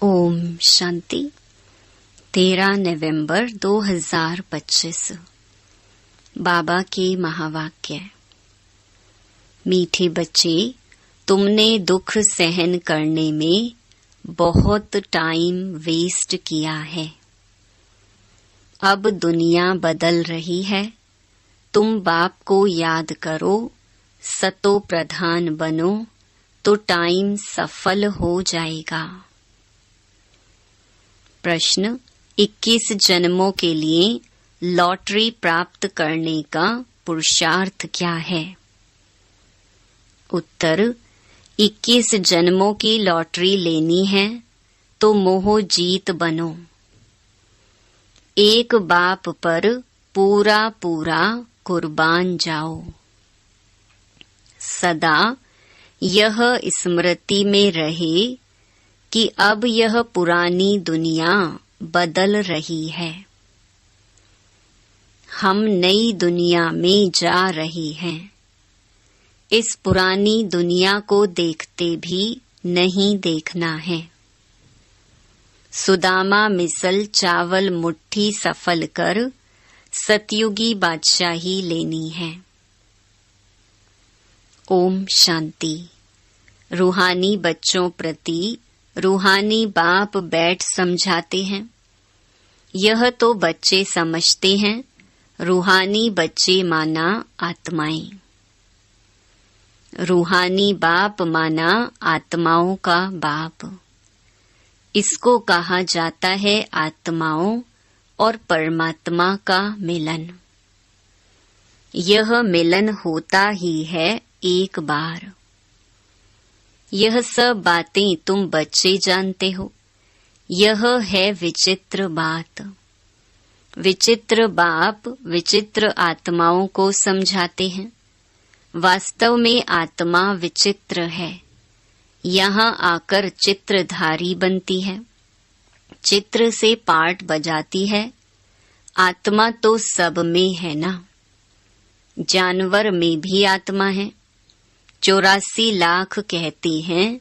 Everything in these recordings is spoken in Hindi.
ओम शांति। 13 नवंबर 2025। बाबा के महावाक्य। मीठे बच्चे, तुमने दुख सहन करने में बहुत टाइम वेस्ट किया है। अब दुनिया बदल रही है। तुम बाप को याद करो, सतो प्रधान बनो तो टाइम सफल हो जाएगा। प्रश्न: 21 जन्मों के लिए लॉटरी प्राप्त करने का पुरुषार्थ क्या है? उत्तर: 21 जन्मों की लॉटरी लेनी है तो मोह जीत बनो। एक बाप पर पूरा पूरा कुर्बान जाओ। सदा यह स्मृति में रहे कि अब यह पुरानी दुनिया बदल रही है। हम नई दुनिया में जा रहे हैं। इस पुरानी दुनिया को देखते भी नहीं देखना है। सुदामा मिसल चावल मुट्ठी सफल कर सतयुगी बादशाही लेनी है। ओम शांति। रूहानी बच्चों प्रति रूहानी बाप बैठ समझाते हैं। यह तो बच्चे समझते हैं, रूहानी बच्चे माना आत्माएं। रूहानी बाप माना आत्माओं का बाप। इसको कहा जाता है आत्माओं और परमात्मा का मिलन। यह मिलन होता ही है एक बार। यह सब बातें तुम बच्चे जानते हो। यह है विचित्र बात। विचित्र बाप विचित्र आत्माओं को समझाते हैं। वास्तव में आत्मा विचित्र है। यहाँ आकर चित्रधारी बनती है, चित्र से पार्ट बजाती है। आत्मा तो सब में है ना। जानवर में भी आत्मा है। 84 लाख कहते हैं,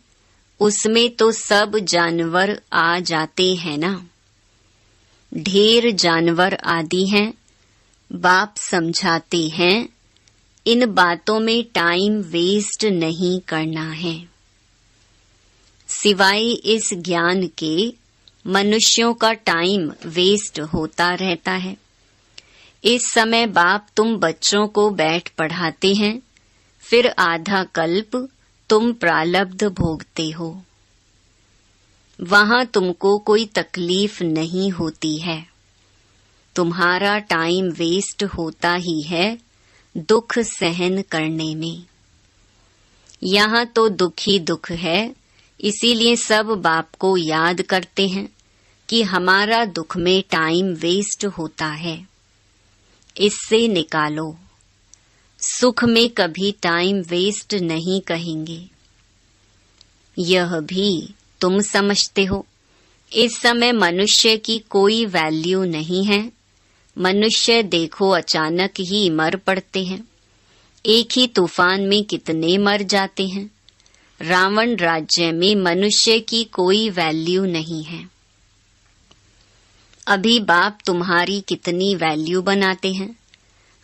उसमें तो सब जानवर आ जाते हैं ना। ढेर जानवर आदि हैं। बाप समझाते हैं, इन बातों में टाइम वेस्ट नहीं करना है। सिवाय इस ज्ञान के मनुष्यों का टाइम वेस्ट होता रहता है। इस समय बाप तुम बच्चों को बैठ पढ़ाते हैं, फिर आधा कल्प तुम प्रालब्ध भोगते हो। वहां तुमको कोई तकलीफ नहीं होती है। तुम्हारा टाइम वेस्ट होता ही है दुख सहन करने में। यहाँ तो दुख ही दुख है। इसीलिए सब बाप को याद करते हैं कि हमारा दुख में टाइम वेस्ट होता है, इससे निकालो। सुख में कभी टाइम वेस्ट नहीं कहेंगे। यह भी तुम समझते हो। इस समय मनुष्य की कोई वैल्यू नहीं है। मनुष्य देखो अचानक ही मर पड़ते हैं। एक ही तूफान में कितने मर जाते हैं। रावण राज्य में मनुष्य की कोई वैल्यू नहीं है। अभी बाप तुम्हारी कितनी वैल्यू बनाते हैं।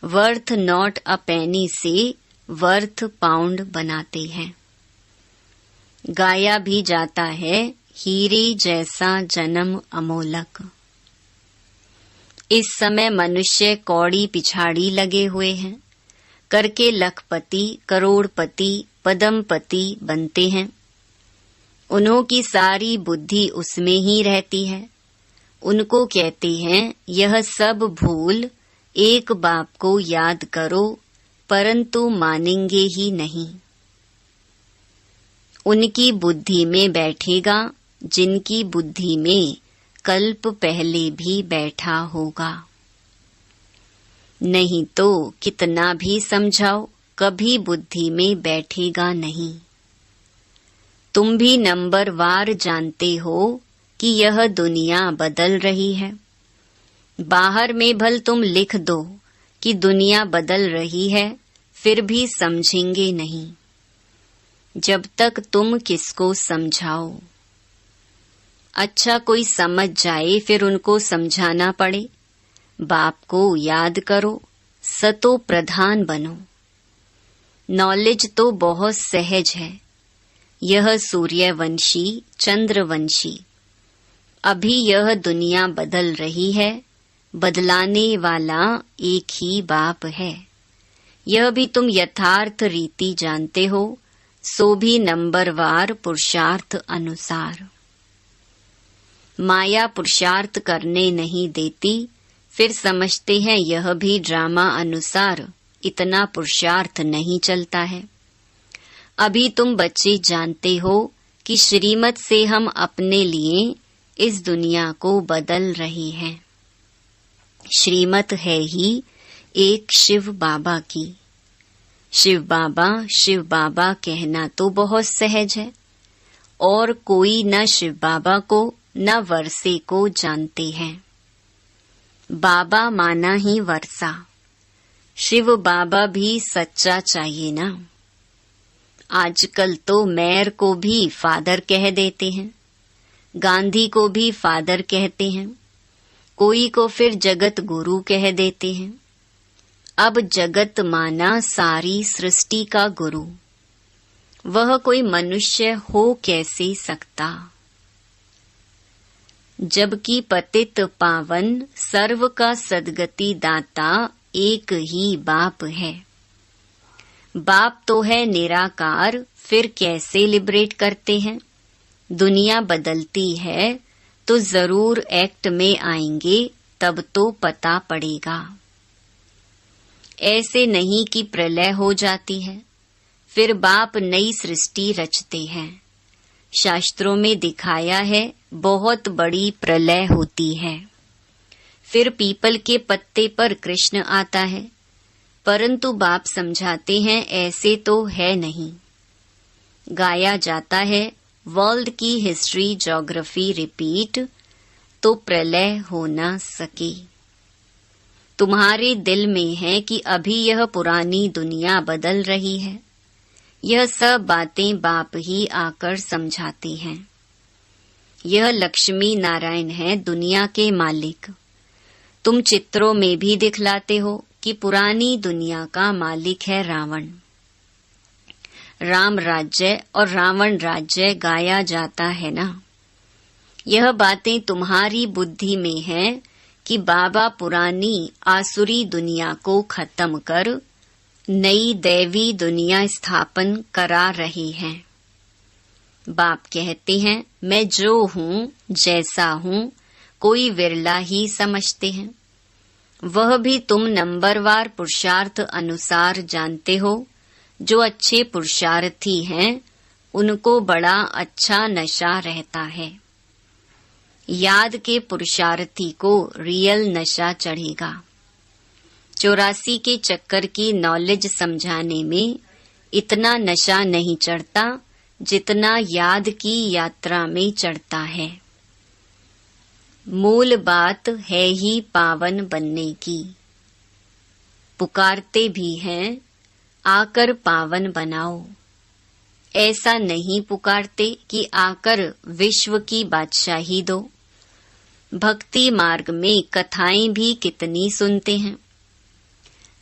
वर्थ नॉट अ पेनी से वर्थ पाउंड बनाते हैं। गाया भी जाता है, हीरे जैसा जन्म अमोलक। इस समय मनुष्य कौड़ी पिछाड़ी लगे हुए हैं, करके लखपति करोड़पति पदमपति बनते हैं। उन्हों की सारी बुद्धि उसमें ही रहती है। उनको कहते हैं, यह सब भूल एक बाप को याद करो, परंतु मानेंगे ही नहीं। उनकी बुद्धि में बैठेगा जिनकी बुद्धि में कल्प पहले भी बैठा होगा। नहीं तो कितना भी समझाओ, कभी बुद्धि में बैठेगा नहीं। तुम भी नंबरवार जानते हो कि यह दुनिया बदल रही है। बाहर में भल तुम लिख दो कि दुनिया बदल रही है, फिर भी समझेंगे नहीं। जब तक तुम किसको समझाओ। अच्छा कोई समझ जाए फिर उनको समझाना पड़े। बाप को याद करो, सतो प्रधान बनो। नॉलेज तो बहुत सहज है। यह सूर्यवंशी, चंद्रवंशी। अभी यह दुनिया बदल रही है, बदलाने वाला एक ही बाप है। यह भी तुम यथार्थ रीति जानते हो, सो भी नंबरवार पुरुषार्थ अनुसार। माया पुरुषार्थ करने नहीं देती, फिर समझते हैं यह भी ड्रामा अनुसार इतना पुरुषार्थ नहीं चलता है। अभी तुम बच्चे जानते हो कि श्रीमत से हम अपने लिए इस दुनिया को बदल रहे हैं। श्रीमत है ही एक शिव बाबा की। शिव बाबा कहना तो बहुत सहज है, और कोई न शिव बाबा को न वर्षे को जानते हैं। बाबा माना ही वर्षा। शिव बाबा भी सच्चा चाहिए ना। आजकल तो मेयर को भी फादर कह देते हैं, गांधी को भी फादर कहते हैं, कोई को फिर जगत गुरु कह देते हैं। अब जगत माना सारी सृष्टि का गुरु। वह कोई मनुष्य हो कैसे सकता, जबकि पतित पावन सर्व का सद्गति दाता एक ही बाप है। बाप तो है निराकार, फिर कैसे लिबरेट करते हैं। दुनिया बदलती है तो जरूर एक्ट में आएंगे, तब तो पता पड़ेगा। ऐसे नहीं कि प्रलय हो जाती है, फिर बाप नई सृष्टि रचते हैं। शास्त्रों में दिखाया है बहुत बड़ी प्रलय होती है। फिर पीपल के पत्ते पर कृष्ण आता है, परंतु बाप समझाते हैं ऐसे तो है नहीं। गाया जाता है वर्ल्ड की हिस्ट्री ज्योग्राफी रिपीट, तो प्रलय हो न सके। तुम्हारे दिल में है कि अभी यह पुरानी दुनिया बदल रही है। यह सब बातें बाप ही आकर समझाते हैं। यह लक्ष्मी नारायण है दुनिया के मालिक। तुम चित्रों में भी दिखलाते हो कि पुरानी दुनिया का मालिक है रावण। राम राज्य और रावण राज्य गाया जाता है ना। यह बातें तुम्हारी बुद्धि में है कि बाबा पुरानी आसुरी दुनिया को खत्म कर नई दैवी दुनिया स्थापन करा रहे हैं। बाप कहते हैं मैं जो हूँ जैसा हूँ, कोई विरला ही समझते हैं। वह भी तुम नंबरवार पुरुषार्थ अनुसार जानते हो। जो अच्छे पुरुषार्थी हैं उनको बड़ा अच्छा नशा रहता है। याद के पुरुषार्थी को रियल नशा चढ़ेगा। 84 के चक्कर की नॉलेज समझाने में इतना नशा नहीं चढ़ता जितना याद की यात्रा में चढ़ता है। मूल बात है ही पावन बनने की। पुकारते भी हैं आकर पावन बनाओ। ऐसा नहीं पुकारते कि आकर विश्व की बादशाही दो। भक्ति मार्ग में कथाएं भी कितनी सुनते हैं।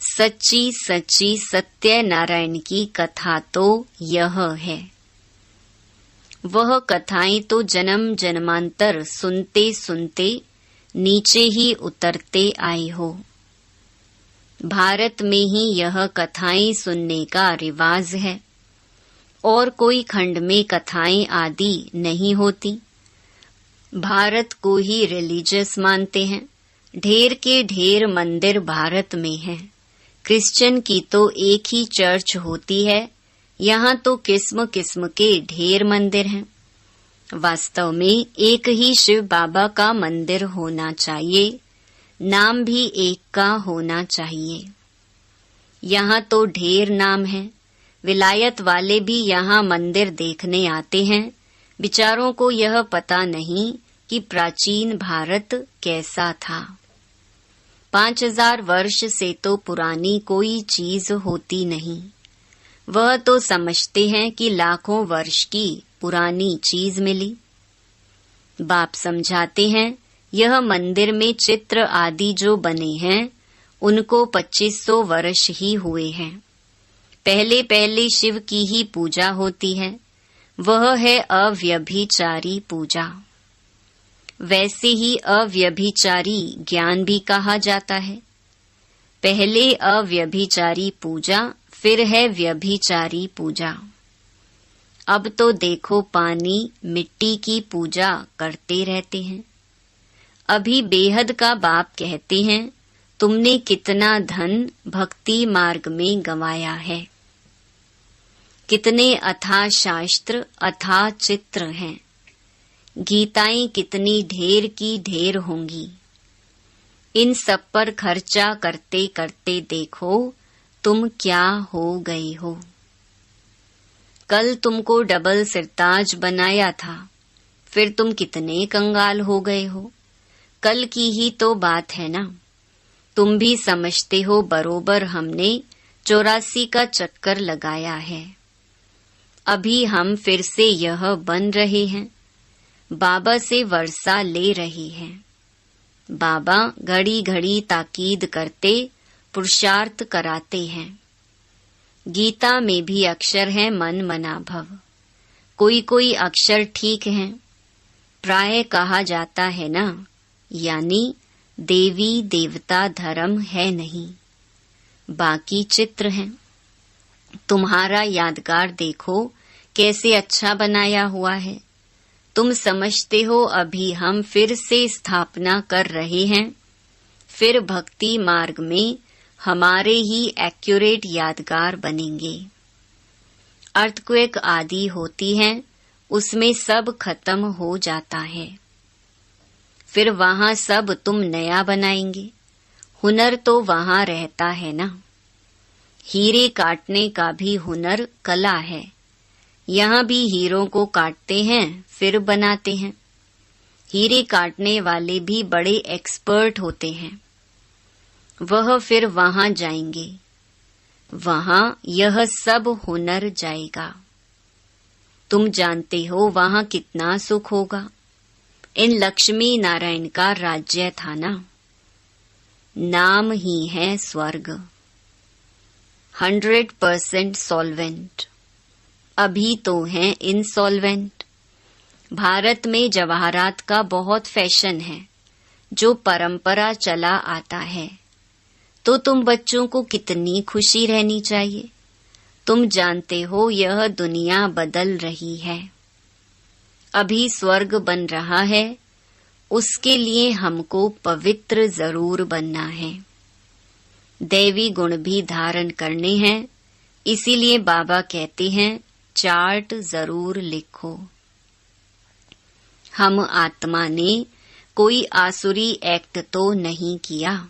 सच्ची सच्ची सत्य नारायण की कथा तो यह है। वह कथाएं तो जन्म जन्मांतर सुनते सुनते नीचे ही उतरते आए हो। भारत में ही यह कथाएं सुनने का रिवाज है, और कोई खंड में कथाएं आदि नहीं होती। भारत को ही रिलीजियस मानते हैं। ढेर के ढेर मंदिर भारत में हैं। क्रिश्चियन की तो एक ही चर्च होती है, यहाँ तो किस्म किस्म के ढेर मंदिर हैं। वास्तव में एक ही शिव बाबा का मंदिर होना चाहिए, नाम भी एक का होना चाहिए। यहाँ तो ढेर नाम है। विलायत वाले भी यहाँ मंदिर देखने आते हैं। बिचारों को यह पता नहीं कि प्राचीन भारत कैसा था। 5000 वर्ष से तो पुरानी कोई चीज होती नहीं। वह तो समझते हैं कि लाखों वर्ष की पुरानी चीज मिली। बाप समझाते हैं, यह मंदिर में चित्र आदि जो बने हैं उनको 2500 वर्ष ही हुए हैं। पहले पहले शिव की ही पूजा होती है, वह है अव्यभिचारी पूजा। वैसे ही अव्यभिचारी ज्ञान भी कहा जाता है। पहले अव्यभिचारी पूजा, फिर है व्यभिचारी पूजा। अब तो देखो पानी मिट्टी की पूजा करते रहते हैं। अभी बेहद का बाप कहते हैं, तुमने कितना धन भक्ति मार्ग में गंवाया है। कितने अथाह शास्त्र अथाह चित्र हैं। गीताएं कितनी ढेर की ढेर होंगी। इन सब पर खर्चा करते करते देखो तुम क्या हो गए हो। कल तुमको डबल सिरताज बनाया था, फिर तुम कितने कंगाल हो गए हो। कल की ही तो बात है ना। तुम भी समझते हो बरोबर हमने 84 का चक्कर लगाया है। अभी हम फिर से यह बन रहे हैं। बाबा से वर्षा ले रही है। बाबा घड़ी घड़ी ताकीद करते पुरुषार्थ कराते हैं। गीता में भी अक्षर है मन मना भव। कोई कोई अक्षर ठीक है। प्राय कहा जाता है ना, यानी देवी देवता धर्म है नहीं, बाकी चित्र हैं। तुम्हारा यादगार देखो कैसे अच्छा बनाया हुआ है। तुम समझते हो अभी हम फिर से स्थापना कर रहे हैं। फिर भक्ति मार्ग में हमारे ही एक्यूरेट यादगार बनेंगे। अर्थक्वेक आदि होती हैं, उसमें सब खत्म हो जाता है। फिर वहां सब तुम नया बनाएंगे। हुनर तो वहां रहता है ना। हीरे काटने का भी हुनर कला है। यहाँ भी हीरों को काटते हैं फिर बनाते हैं। हीरे काटने वाले भी बड़े एक्सपर्ट होते हैं। वह फिर वहां जाएंगे। वहां यह सब हुनर जाएगा। तुम जानते हो वहां कितना सुख होगा। इन लक्ष्मी नारायण का राज्य था ना। नाम ही है स्वर्ग। 100% सॉल्वेंट। अभी तो हैं इनसॉल्वेंट। भारत में जवाहरात का बहुत फैशन है, जो परंपरा चला आता है। तो तुम बच्चों को कितनी खुशी रहनी चाहिए। तुम जानते हो यह दुनिया बदल रही है। अभी स्वर्ग बन रहा है, उसके लिए हमको पवित्र जरूर बनना है। दैवी गुण भी धारण करने हैं। इसीलिए बाबा कहते हैं चार्ट जरूर लिखो। हम आत्मा ने कोई आसुरी एक्ट तो नहीं किया।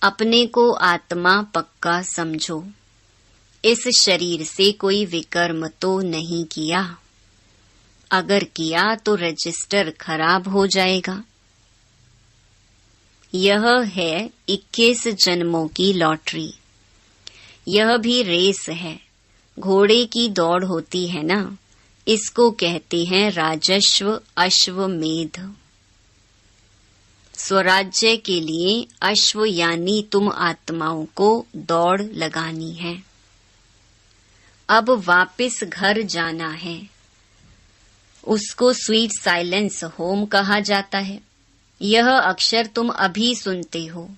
अपने को आत्मा पक्का समझो। इस शरीर से कोई विकर्म तो नहीं किया। अगर किया तो रजिस्टर खराब हो जाएगा। यह है 21 जन्मों की लॉटरी। यह भी रेस है। घोड़े की दौड़ होती है ना, इसको कहते हैं राजस्व अश्वमेध। स्वराज्य के लिए अश्व यानी तुम आत्माओं को दौड़ लगानी है। अब वापस घर जाना है। उसको स्वीट साइलेंस होम कहा जाता है। यह अक्षर तुम अभी सुनते हो।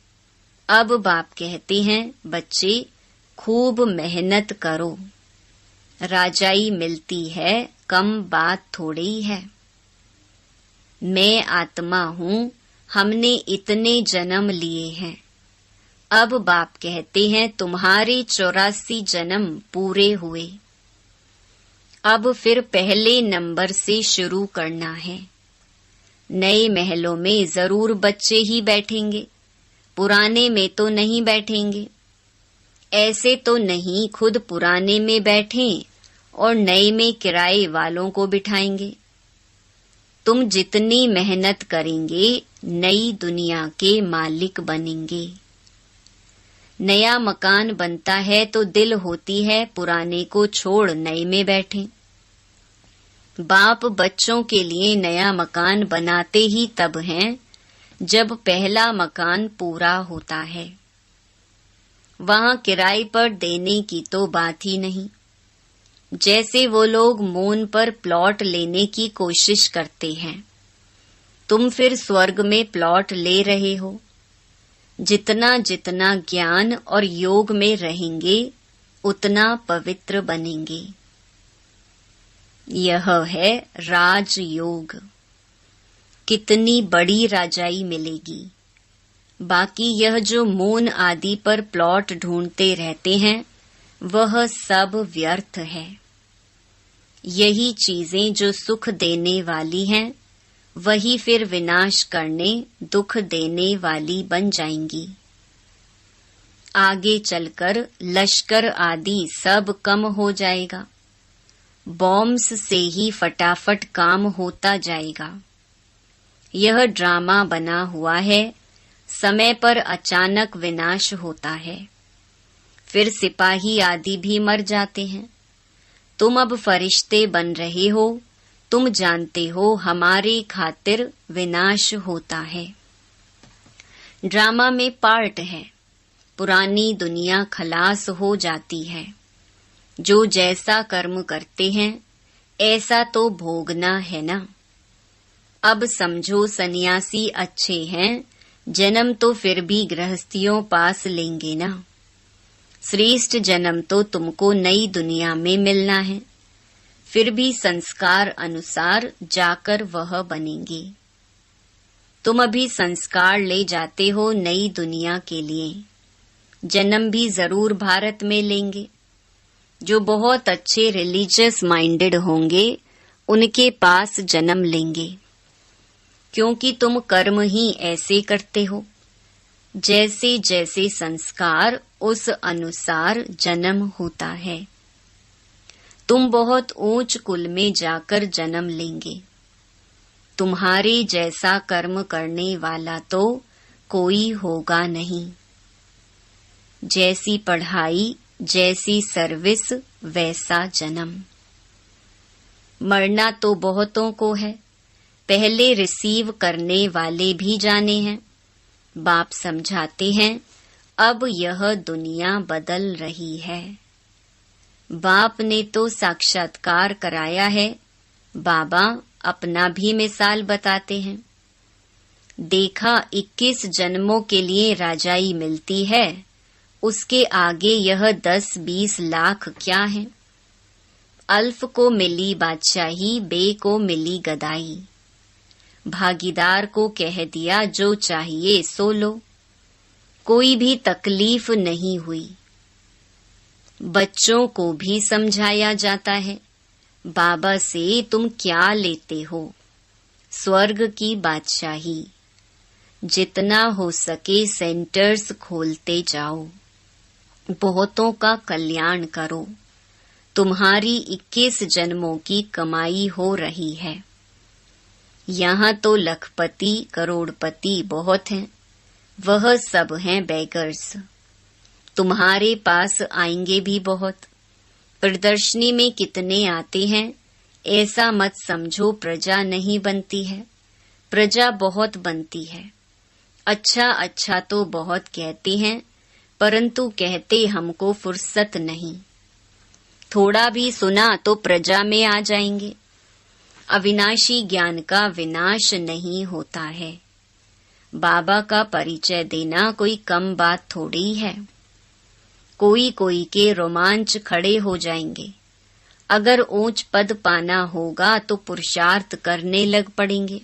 अब बाप कहते हैं बच्चे खूब मेहनत करो। राजाई मिलती है, कम बात थोड़ी है। मैं आत्मा हूँ, हमने इतने जन्म लिए हैं। अब बाप कहते हैं तुम्हारे 84 जन्म पूरे हुए। अब फिर पहले नंबर से शुरू करना है। नए महलों में जरूर बच्चे ही बैठेंगे, पुराने में तो नहीं बैठेंगे। ऐसे तो नहीं खुद पुराने में बैठें और नए में किराए वालों को बिठाएंगे। तुम जितनी मेहनत करेंगे नई दुनिया के मालिक बनेंगे। नया मकान बनता है तो दिल होती है पुराने को छोड़ नए में बैठें। बाप बच्चों के लिए नया मकान बनाते ही तब हैं जब पहला मकान पूरा होता है। वहां किराए पर देने की तो बात ही नहीं। जैसे वो लोग मोन पर प्लॉट लेने की कोशिश करते हैं, तुम फिर स्वर्ग में प्लॉट ले रहे हो। जितना जितना ज्ञान और योग में रहेंगे उतना पवित्र बनेंगे। यह है राजयोग। कितनी बड़ी राजाई मिलेगी। बाकी यह जो मोन आदि पर प्लॉट ढूंढते रहते हैं वह सब व्यर्थ है। यही चीजें जो सुख देने वाली हैं वही फिर विनाश करने दुख देने वाली बन जाएंगी। आगे चलकर लश्कर आदि सब कम हो जाएगा। बॉम्ब्स से ही फटाफट काम होता जाएगा। यह ड्रामा बना हुआ है। समय पर अचानक विनाश होता है। फिर सिपाही आदि भी मर जाते हैं। तुम अब फरिश्ते बन रहे हो। तुम जानते हो हमारे खातिर विनाश होता है। ड्रामा में पार्ट है। पुरानी दुनिया खलास हो जाती है। जो जैसा कर्म करते हैं ऐसा तो भोगना है ना। अब समझो सन्यासी अच्छे हैं, जन्म तो फिर भी गृहस्थियों पास लेंगे ना। श्रेष्ठ जन्म तो तुमको नई दुनिया में मिलना है। फिर भी संस्कार अनुसार जाकर वह बनेंगे। तुम अभी संस्कार ले जाते हो नई दुनिया के लिए। जन्म भी जरूर भारत में लेंगे। जो बहुत अच्छे रिलीजियस माइंडेड होंगे उनके पास जन्म लेंगे, क्योंकि तुम कर्म ही ऐसे करते हो। जैसे जैसे संस्कार उस अनुसार जन्म होता है। तुम बहुत ऊंच कुल में जाकर जन्म लेंगे। तुम्हारे जैसा कर्म करने वाला तो कोई होगा नहीं। जैसी पढ़ाई जैसी सर्विस वैसा जन्म। मरना तो बहुतों को है, पहले रिसीव करने वाले भी जाने हैं। बाप समझाते हैं अब यह दुनिया बदल रही है। बाप ने तो साक्षात्कार कराया है। बाबा अपना भी मिसाल बताते हैं। देखा 21 जन्मों के लिए राजाई मिलती है, उसके आगे यह 10-20 लाख क्या है। अल्फ को मिली बादशाही, बे को मिली गदाई। भागीदार को कह दिया जो चाहिए सो लो। कोई भी तकलीफ नहीं हुई। बच्चों को भी समझाया जाता है, बाबा से तुम क्या लेते हो? स्वर्ग की बादशाही। जितना हो सके सेंटर्स खोलते जाओ। बहुतों का कल्याण करो। तुम्हारी 21 जन्मों की कमाई हो रही है। यहाँ तो लखपति करोड़पति बहुत हैं, वह सब हैं बेगर्स। तुम्हारे पास आएंगे भी बहुत। प्रदर्शनी में कितने आते हैं, ऐसा मत समझो प्रजा नहीं बनती है। प्रजा बहुत बनती है। अच्छा अच्छा तो बहुत कहते हैं, परंतु कहते हमको फुर्सत नहीं। थोड़ा भी सुना तो प्रजा में आ जाएंगे। अविनाशी ज्ञान का विनाश नहीं होता है। बाबा का परिचय देना कोई कम बात थोड़ी है। कोई कोई के रोमांच खड़े हो जाएंगे। अगर ऊंच पद पाना होगा तो पुरुषार्थ करने लग पड़ेंगे।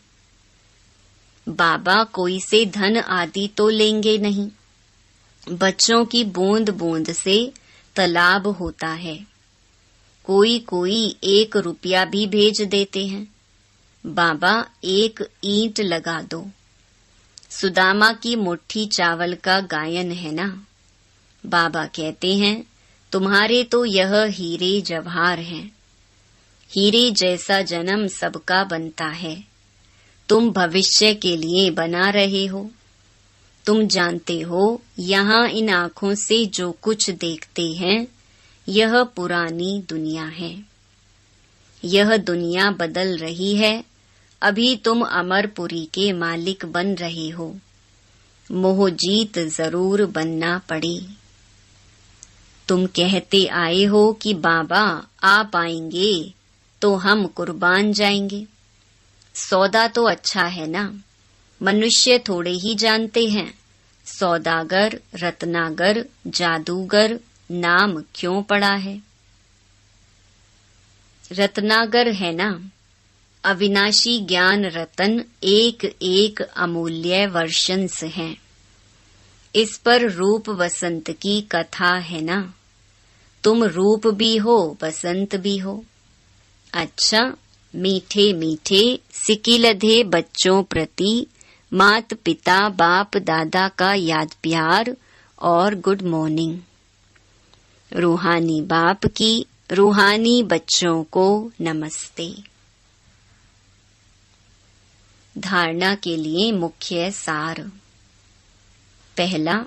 बाबा कोई से धन आदि तो लेंगे नहीं। बच्चों की बूंद बूंद से तालाब होता है। कोई कोई 1 रुपया भी भेज देते हैं। बाबा 1 ईंट लगा दो। सुदामा की मुट्ठी चावल का गायन है ना। बाबा कहते हैं तुम्हारे तो यह हीरे जवाहर हैं। हीरे जैसा जन्म सबका बनता है। तुम भविष्य के लिए बना रहे हो। तुम जानते हो यहाँ इन आँखों से जो कुछ देखते हैं यह पुरानी दुनिया है। यह दुनिया बदल रही है, अभी तुम अमरपुरी के मालिक बन रहे हो। मोह जीत जरूर बनना पड़े। तुम कहते आए हो कि बाबा आप आएंगे तो हम कुर्बान जाएंगे। सौदा तो अच्छा है ना, मनुष्य थोड़े ही जानते हैं। सौदागर, रत्नागर, जादूगर नाम क्यों पड़ा है? रत्नागर है ना, अविनाशी ज्ञान रतन एक एक अमूल्य वर्षंस हैं। इस पर रूप वसंत की कथा है ना, तुम रूप भी हो बसंत भी हो। अच्छा, मीठे मीठे सिकिलधे बच्चों प्रति मात पिता बाप दादा का याद प्यार और गुड मॉर्निंग। रूहानी बाप की रूहानी बच्चों को नमस्ते। धारणा के लिए मुख्य सार। पहला,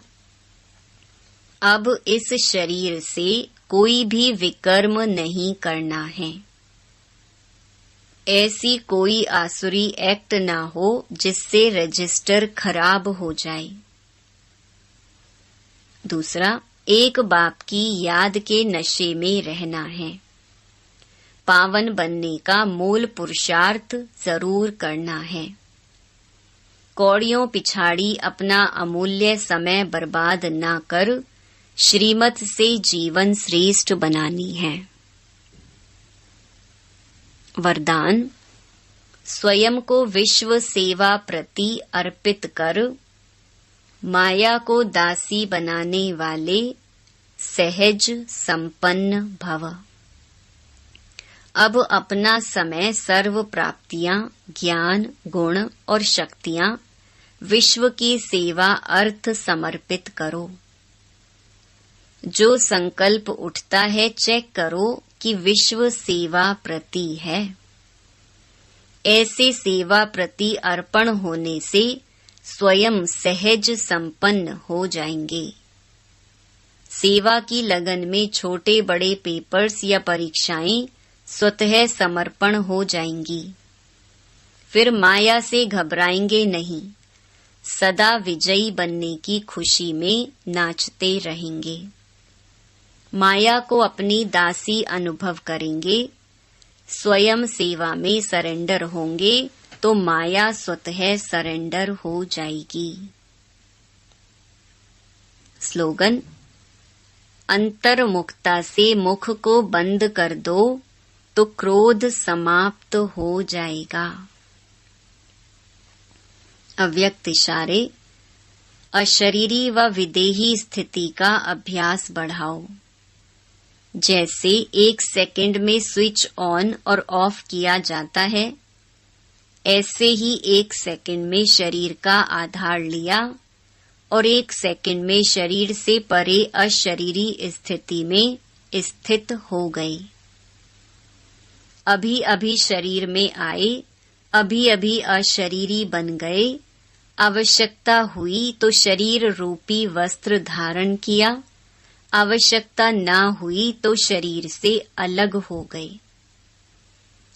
अब इस शरीर से कोई भी विकर्म नहीं करना है। ऐसी कोई आसुरी एक्ट ना हो जिससे रजिस्टर खराब हो जाए। दूसरा, एक बाप की याद के नशे में रहना है। पावन बनने का मूल पुरुषार्थ जरूर करना है। कौड़ियों पिछाड़ी अपना अमूल्य समय बर्बाद ना कर श्रीमत से जीवन श्रेष्ठ बनानी है। वरदान, स्वयं को विश्व सेवा प्रति अर्पित कर माया को दासी बनाने वाले सहज संपन्न भव। अब अपना समय, सर्व प्राप्तियां, ज्ञान, गुण और शक्तियां विश्व की सेवा अर्थ समर्पित करो। जो संकल्प उठता है चेक करो कि विश्व सेवा प्रति है। ऐसे सेवा प्रति अर्पण होने से स्वयं सहज संपन्न हो जाएंगे। सेवा की लगन में छोटे बड़े पेपर्स या परीक्षाएं स्वतः समर्पण हो जाएंगी। फिर माया से घबराएंगे नहीं, सदा विजयी बनने की खुशी में नाचते रहेंगे। माया को अपनी दासी अनुभव करेंगे। स्वयं सेवा में सरेंडर होंगे तो माया स्वतः सरेंडर हो जाएगी। स्लोगन, अंतर्मुखता से मुख को बंद कर दो तो क्रोध समाप्त हो जाएगा। अव्यक्त इशारे, अशरीरी व विदेही स्थिति का अभ्यास बढ़ाओ। जैसे 1 सेकंड में स्विच ऑन और ऑफ किया जाता है, ऐसे ही 1 सेकंड में शरीर का आधार लिया और 1 सेकंड में शरीर से परे अशरीरी स्थिति में स्थित हो गए। अभी अभी शरीर में आए, अभी अभी अशरीरी बन गए। आवश्यकता हुई तो शरीर रूपी वस्त्र धारण किया, आवश्यकता ना हुई तो शरीर से अलग हो गए।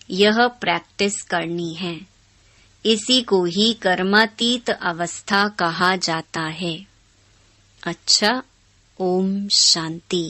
यह प्रैक्टिस करनी है। इसी को ही कर्मातीत अवस्था कहा जाता है। अच्छा, ओम शांति।